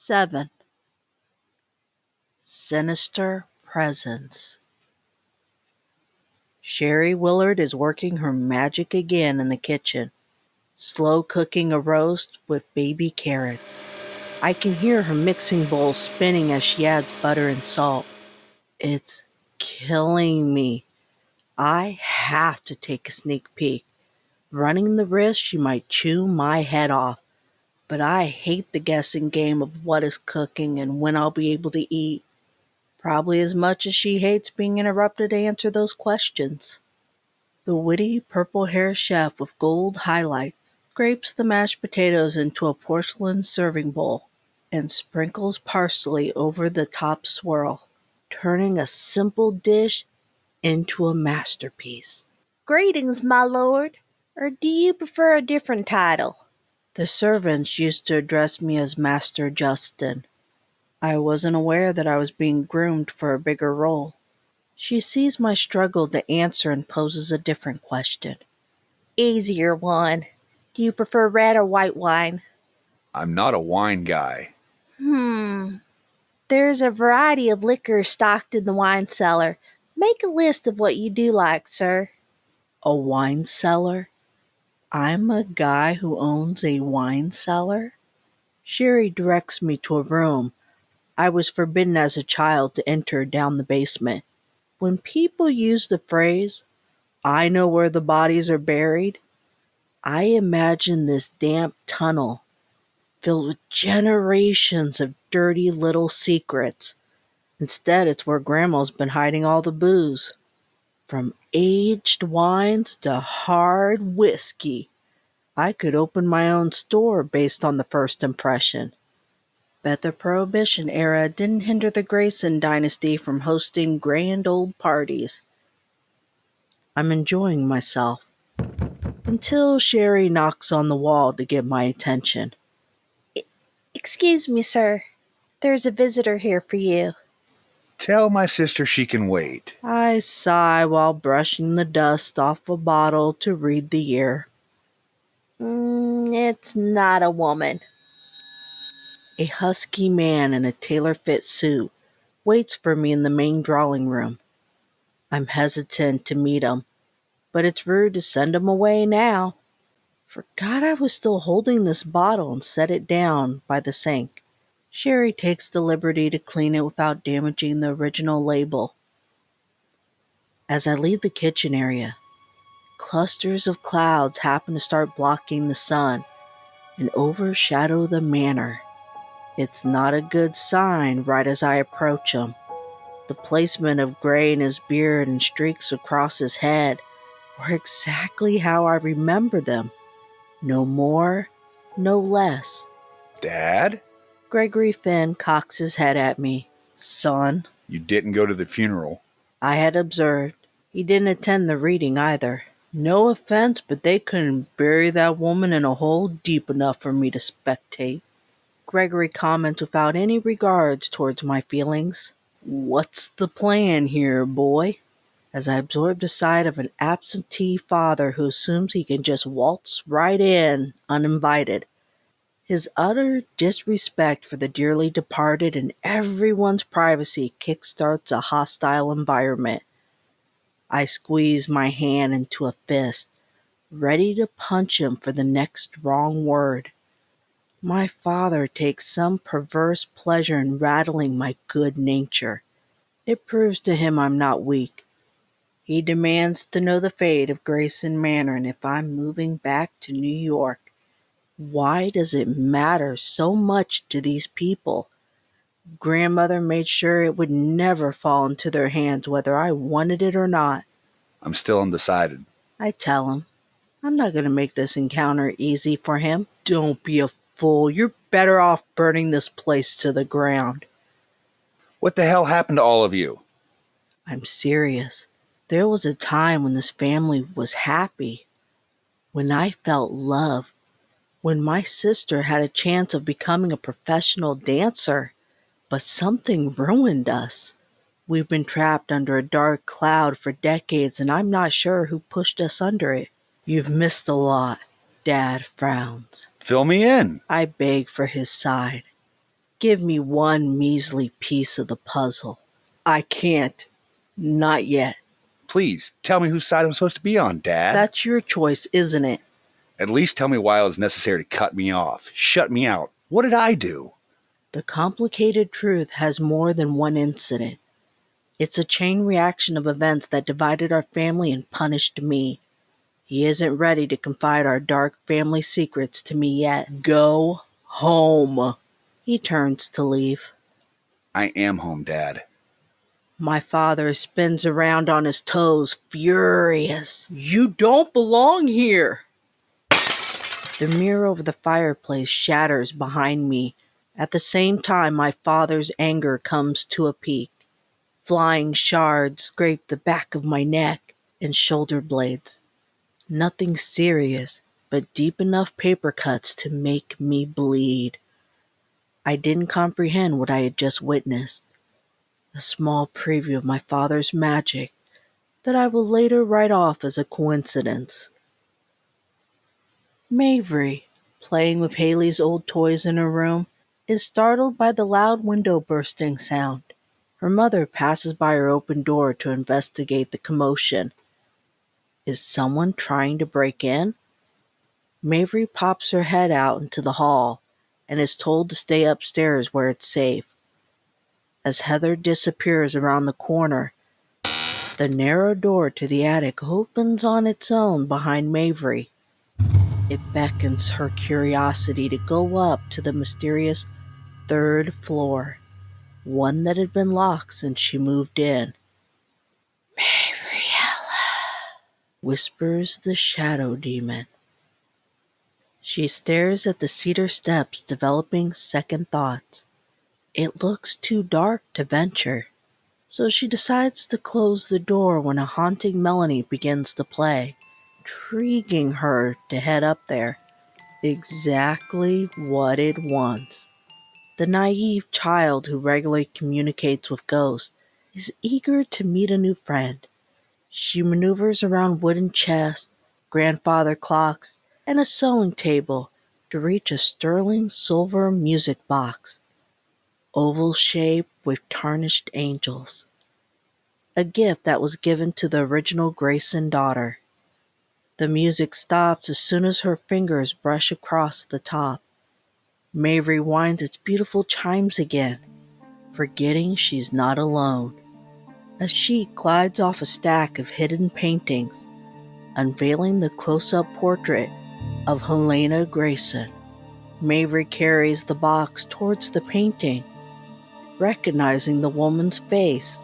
7. Sinister Presence. Sherry Willard is working her magic again in the kitchen, slow cooking a roast with baby carrots. I can hear her mixing bowl spinning as she adds butter and salt. It's killing me. I have to take a sneak peek, running the risk she might chew my head off. But I hate the guessing game of what is cooking and when I'll be able to eat. Probably as much as she hates being interrupted to answer those questions. The witty purple-haired chef with gold highlights scrapes the mashed potatoes into a porcelain serving bowl and sprinkles parsley over the top swirl, turning a simple dish into a masterpiece. Greetings, my lord. Or do you prefer a different title? The servants used to address me as Master Justin. I wasn't aware that I was being groomed for a bigger role. She sees my struggle to answer and poses a different question. Easier one. Do you prefer red or white wine? I'm not a wine guy. There's a variety of liquors stocked in the wine cellar. Make a list of what you do like, sir. A wine cellar? I'm a guy who owns a wine cellar? Sherry directs me to a room I was forbidden as a child to enter down the basement. When people use the phrase, "I know where the bodies are buried," I imagine this damp tunnel filled with generations of dirty little secrets. Instead, it's where Grandma's been hiding all the booze. From aged wines to hard whiskey. I could open my own store based on the first impression. Bet the Prohibition era didn't hinder the Grayson dynasty from hosting grand old parties. I'm enjoying myself. Until Sherry knocks on the wall to get my attention. Excuse me, sir. There's a visitor here for you. Tell my sister she can wait. I sigh while brushing the dust off a bottle to read the year. It's not a woman. A husky man in a tailor-fit suit waits for me in the main drawing room. I'm hesitant to meet him, but it's rude to send him away now. Forgot I was still holding this bottle and set it down by the sink. Sherry takes the liberty to clean it without damaging the original label. As I leave the kitchen area, clusters of clouds happen to start blocking the sun and overshadow the manor. It's not a good sign right as I approach him. The placement of gray in his beard and streaks across his head were exactly how I remember them. No more, no less. Dad? Gregory Finn cocks his head at me. Son. You didn't go to the funeral. I had observed. He didn't attend the reading either. No offense, but they couldn't bury that woman in a hole deep enough for me to spectate. Gregory comments without any regards towards my feelings. What's the plan here, boy? As I absorb the sight of an absentee father who assumes he can just waltz right in uninvited. His utter disrespect for the dearly departed and everyone's privacy kickstarts a hostile environment. I squeeze my hand into a fist, ready to punch him for the next wrong word. My father takes some perverse pleasure in rattling my good nature. It proves to him I'm not weak. He demands to know the fate of Grayson Manor and if I'm moving back to New York. Why does it matter so much to these people? Grandmother made sure it would never fall into their hands whether I wanted it or not. I'm still undecided. I tell him, I'm not going to make this encounter easy for him. Don't be a fool. You're better off burning this place to the ground. What the hell happened to all of you? I'm serious. There was a time when this family was happy, when I felt love, when my sister had a chance of becoming a professional dancer, but something ruined us. We've been trapped under a dark cloud for decades, and I'm not sure who pushed us under it. You've missed a lot. Dad frowns. Fill me in. I beg for his side. give me one measly piece of the puzzle. I can't. Not yet. Please, tell me whose side I'm supposed to be on, Dad. That's your choice, isn't it? At least tell me why it was necessary to cut me off, shut me out. What did I do? The complicated truth has more than one incident. It's a chain reaction of events that divided our family and punished me. He isn't ready to confide our dark family secrets to me yet. Go home. He turns to leave. I am home, Dad. My father spins around on his toes, furious. You don't belong here. The mirror over the fireplace shatters behind me. At the same time, my father's anger comes to a peak. Flying shards scrape the back of my neck and shoulder blades. Nothing serious, but deep enough paper cuts to make me bleed. I didn't comprehend what I had just witnessed. A small preview of my father's magic that I will later write off as a coincidence. Mavry, playing with Haley's old toys in her room, is startled by the loud window bursting sound. Her mother passes by her open door to investigate the commotion. Is someone trying to break in? Mavry pops her head out into the hall and is told to stay upstairs where it's safe. As Heather disappears around the corner, the narrow door to the attic opens on its own behind Mavry. It beckons her curiosity to go up to the mysterious third floor, one that had been locked since she moved in. Mavriella, whispers the shadow demon. She stares at the cedar steps, developing second thoughts. It looks too dark to venture, so she decides to close the door when a haunting melody begins to play, intriguing her to head up there. Exactly what it wants. The naive child who regularly communicates with ghosts is eager to meet a new friend. She maneuvers around wooden chests, grandfather clocks, and a sewing table to reach a sterling silver music box, oval shaped with tarnished angels. A gift that was given to the original Grayson daughter. The music stops as soon as her fingers brush across the top. Mavry winds its beautiful chimes again, forgetting she's not alone. A sheet glides off a stack of hidden paintings, unveiling the close-up portrait of Helena Grayson. Mavry carries the box towards the painting, recognizing the woman's face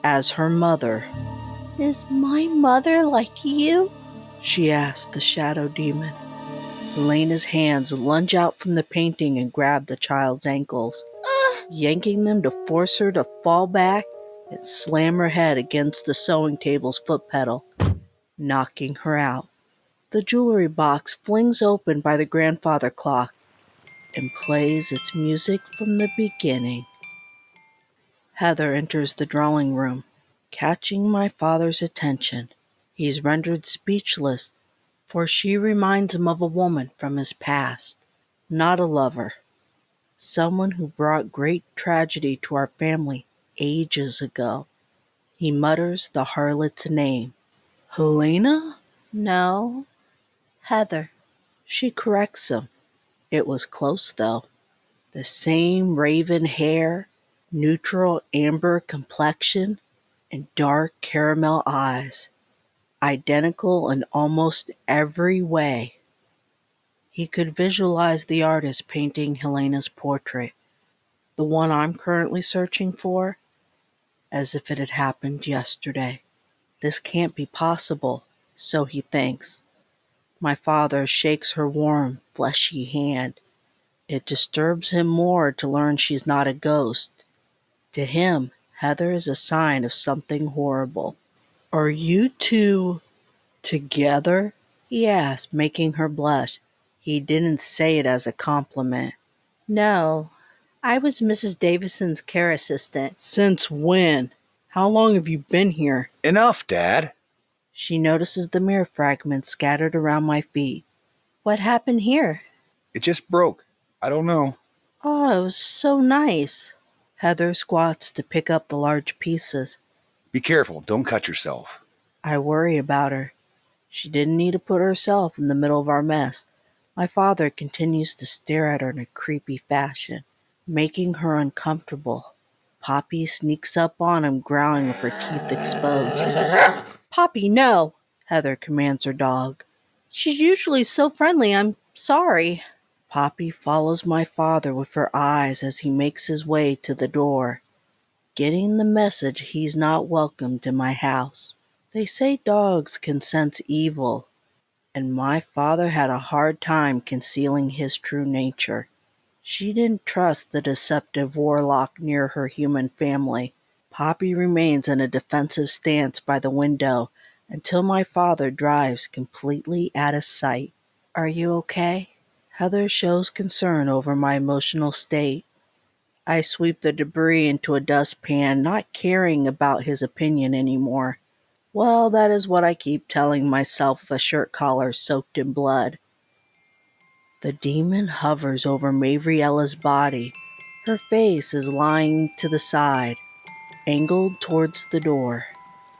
as her mother. Is my mother like you? She asked the shadow demon. Helena's hands lunge out from the painting and grab the child's ankles, yanking them to force her to fall back and slam her head against the sewing table's foot pedal, knocking her out. The jewelry box flings open by the grandfather clock and plays its music from the beginning. Heather enters the drawing room, catching my father's attention. He's rendered speechless, for she reminds him of a woman from his past, not a lover, someone who brought great tragedy to our family ages ago. He mutters the harlot's name. Helena? No, Heather. She corrects him. It was close, though. The same raven hair, neutral amber complexion, and dark caramel eyes. Identical in almost every way. He could visualize the artist painting Helena's portrait, the one I'm currently searching for, as if it had happened yesterday. This can't be possible, so he thinks. My father shakes her warm, fleshy hand. It disturbs him more to learn she's not a ghost. To him, Heather is a sign of something horrible. Are you two together? He asked, making her blush. He didn't say it as a compliment. No, I was Mrs. Davison's care assistant. Since when? How long have you been here? Enough, Dad. She notices the mirror fragments scattered around my feet. What happened here? It just broke. I don't know. Oh, it was so nice. Heather squats to pick up the large pieces. Be careful, don't cut yourself. I worry about her. She didn't need to put herself in the middle of our mess. My father continues to stare at her in a creepy fashion, making her uncomfortable. Poppy sneaks up on him, growling with her teeth exposed. Poppy, no! Heather commands her dog. She's usually so friendly, I'm sorry. Poppy follows my father with her eyes as he makes his way to the door, getting the message he's not welcomed in my house. They say dogs can sense evil, and my father had a hard time concealing his true nature. She didn't trust the deceptive warlock near her human family. Poppy remains in a defensive stance by the window until my father drives completely out of sight. Are you okay? Heather shows concern over my emotional state. I sweep the debris into a dustpan, not caring about his opinion anymore. Well, that is what I keep telling myself with a shirt collar soaked in blood. The demon hovers over Mavriella's body. Her face is lying to the side, angled towards the door.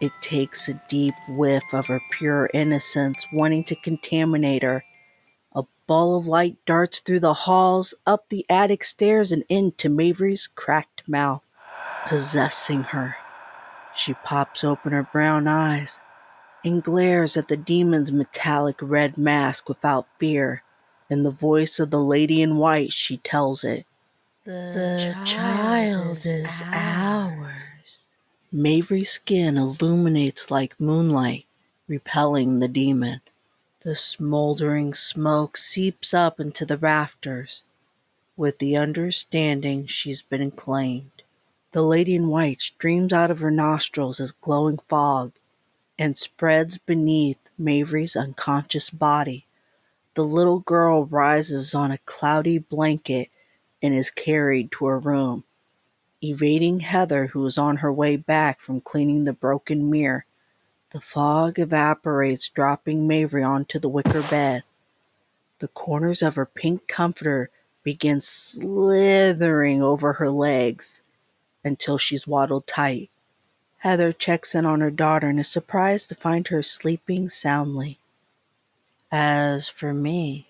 It takes a deep whiff of her pure innocence, wanting to contaminate her. A ball of light darts through the halls, up the attic stairs, and into Mavrie's cracked mouth, possessing her. She pops open her brown eyes and glares at the demon's metallic red mask without fear. In the voice of the lady in white, she tells it. The child is ours. Mavrie's skin illuminates like moonlight, repelling the demon. The smoldering smoke seeps up into the rafters, with the understanding she's been claimed. The lady in white streams out of her nostrils as glowing fog and spreads beneath Mavrie's unconscious body. The little girl rises on a cloudy blanket and is carried to her room, evading Heather, who is on her way back from cleaning the broken mirror. The fog evaporates, dropping Mavrie onto the wicker bed. The corners of her pink comforter begin slithering over her legs until she's waddled tight. Heather checks in on her daughter and is surprised to find her sleeping soundly. As for me,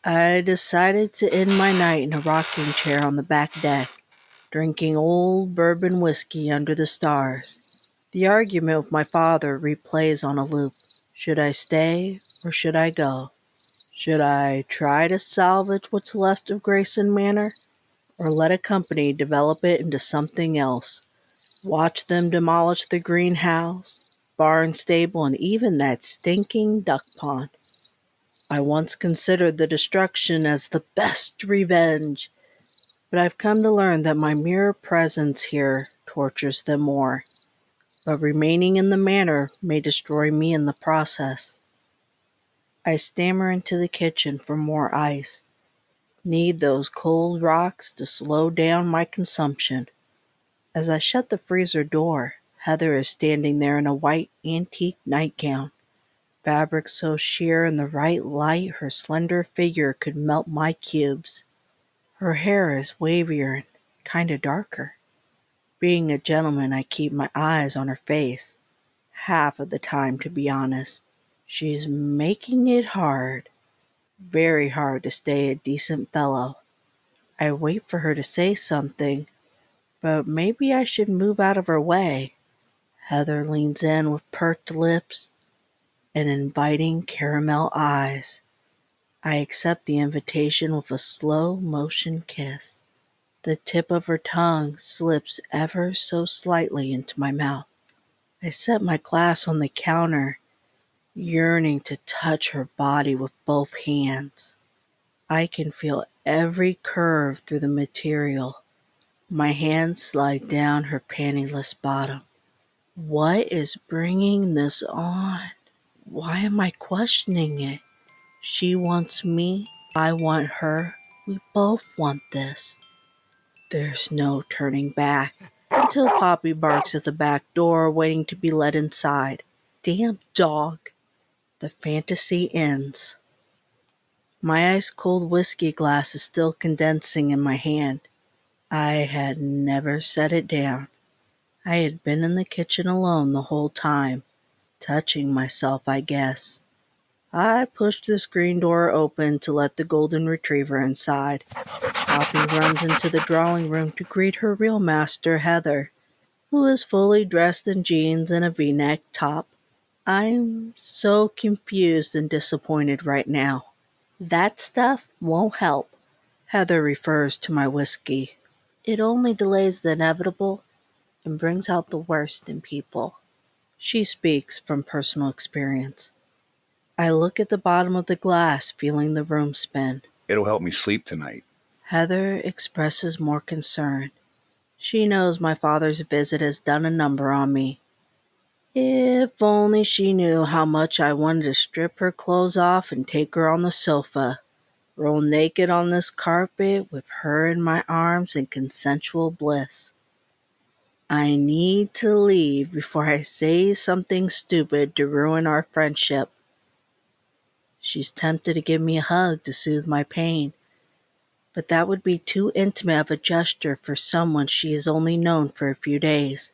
I decided to end my night in a rocking chair on the back deck, drinking old bourbon whiskey under the stars. The argument with my father replays on a loop. Should I stay or should I go? Should I try to salvage what's left of Grayson Manor, or let a company develop it into something else? Watch them demolish the greenhouse, barn stable, and even that stinking duck pond. I once considered the destruction as the best revenge, but I've come to learn that my mere presence here tortures them more. But remaining in the manor may destroy me in the process. I stammer into the kitchen for more ice. Need those cold rocks to slow down my consumption. As I shut the freezer door, Heather is standing there in a white antique nightgown, fabric so sheer in the right light her slender figure could melt my cubes. Her hair is wavier and kinda darker. Being a gentleman, I keep my eyes on her face, half of the time to be honest. She's making it hard, very hard to stay a decent fellow. I wait for her to say something, but maybe I should move out of her way. Heather leans in with perked lips and inviting caramel eyes. I accept the invitation with a slow motion kiss. The tip of her tongue slips ever so slightly into my mouth. I set my glass on the counter, yearning to touch her body with both hands. I can feel every curve through the material. My hands slide down her pantyless bottom. What is bringing this on? Why am I questioning it? She wants me. I want her. We both want this. There's no turning back until Poppy barks at the back door, waiting to be let inside. Damn dog. The fantasy ends. My ice-cold whiskey glass is still condensing in my hand. I had never set it down. I had been in the kitchen alone the whole time, touching myself, I guess. I pushed the screen door open to let the golden retriever inside. Poppy runs into the drawing room to greet her real master, Heather, who is fully dressed in jeans and a V-neck top. I'm so confused and disappointed right now. That stuff won't help, Heather refers to my whiskey. It only delays the inevitable and brings out the worst in people. She speaks from personal experience. I look at the bottom of the glass, feeling the room spin. It'll help me sleep tonight. Heather expresses more concern. She knows my father's visit has done a number on me. If only she knew how much I wanted to strip her clothes off and take her on the sofa, roll naked on this carpet with her in my arms in consensual bliss. I need to leave before I say something stupid to ruin our friendship. She's tempted to give me a hug to soothe my pain, but that would be too intimate of a gesture for someone she has only known for a few days.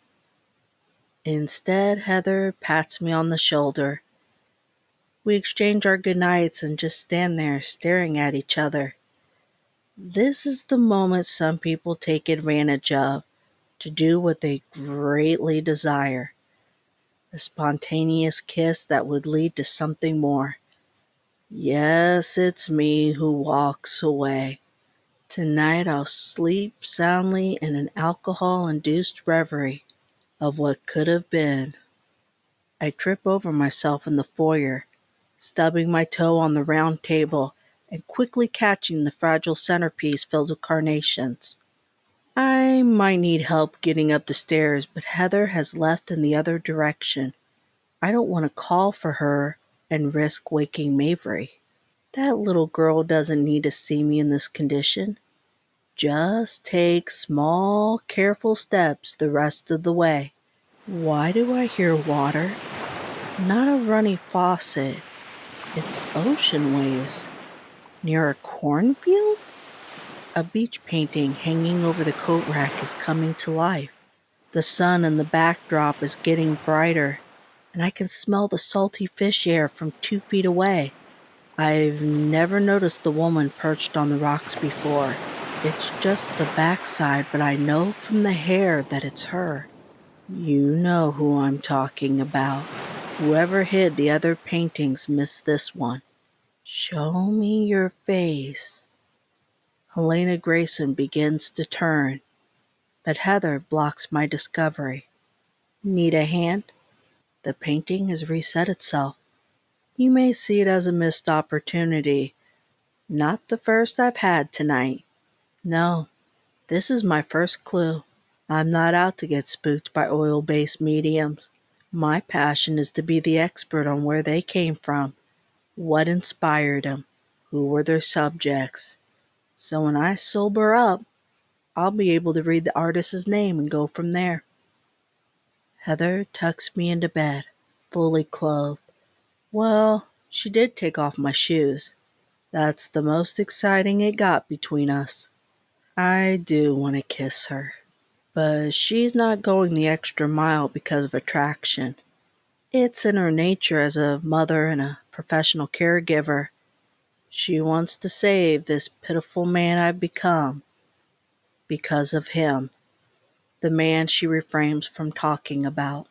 Instead, Heather pats me on the shoulder. We exchange our goodnights and just stand there staring at each other. This is the moment some people take advantage of to do what they greatly desire. A spontaneous kiss that would lead to something more. Yes, it's me who walks away. Tonight I'll sleep soundly in an alcohol-induced reverie of what could have been. I trip over myself in the foyer, stubbing my toe on the round table and quickly catching the fragile centerpiece filled with carnations. I might need help getting up the stairs, but Heather has left in the other direction. I don't want to call for her and risk waking Mavry. That little girl doesn't need to see me in this condition. Just take small, careful steps the rest of the way. Why do I hear water? Not a runny faucet. It's ocean waves. Near a cornfield? A beach painting hanging over the coat rack is coming to life. The sun in the backdrop is getting brighter, and I can smell the salty fish air from 2 feet away. I've never noticed the woman perched on the rocks before. It's just the backside, but I know from the hair that it's her. You know who I'm talking about. Whoever hid the other paintings missed this one. Show me your face. Helena Grayson begins to turn, but Heather blocks my discovery. Need a hand? The painting has reset itself. You may see it as a missed opportunity. Not the first I've had tonight. No, this is my first clue. I'm not out to get spooked by oil-based mediums. My passion is to be the expert on where they came from, what inspired them, who were their subjects. So when I sober up, I'll be able to read the artist's name and go from there. Heather tucks me into bed, fully clothed. Well, she did take off my shoes. That's the most exciting it got between us. I do want to kiss her. But she's not going the extra mile because of attraction. It's in her nature as a mother and a professional caregiver. She wants to save this pitiful man I've become because of him, the man she refrains from talking about.